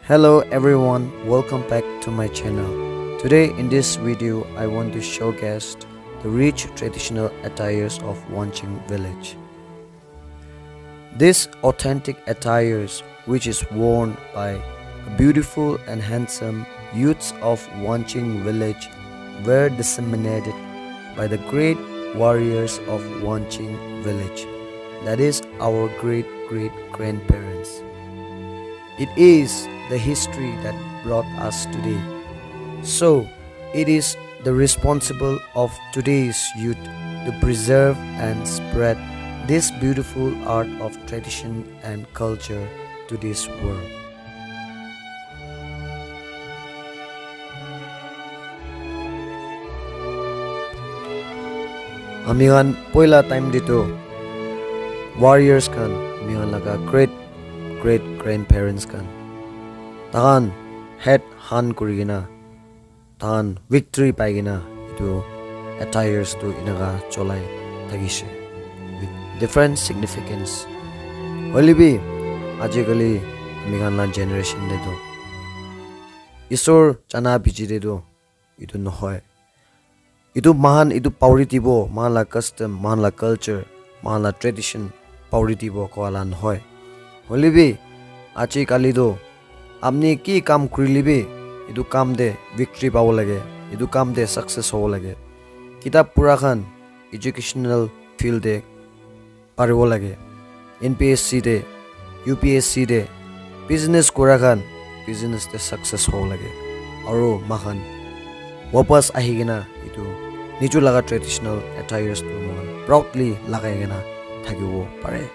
Hello everyone, welcome back to my channel. Today in this video I want to showcase the rich traditional attires of Wanching village. These authentic attires, which is worn by beautiful and handsome youths of Wanching village, were disseminated by the great warriors of Wanching village, that is our great-great-grandparents. It is the history that brought us today. So, it is the responsible of today's youth to preserve and spread this beautiful art of tradition and culture to this world. Amingan poila time dito warriors kan amingan laga great grandparents kan tahan head han kurigina tahan victory paigina itu attires to inaga cholai thagishe with different significance. Holibi ajikali amingan la generation de do isor chana biji de do itu nohoy itu mahan itu pauritibo mahan la custom mahan la culture mahan la tradition pauritibo ko alan hoy holibi achi kali do amni ki kam krilibi itu kam de victory pawo lage itu kam de success ho lage kitab pura khan educational field de paribo lage NPSC de UPSC de business kora khan business de success ho lage aro mahan wapas ahigena itu nichu laga traditional attires to mon proudly lagai gena thagibo pare.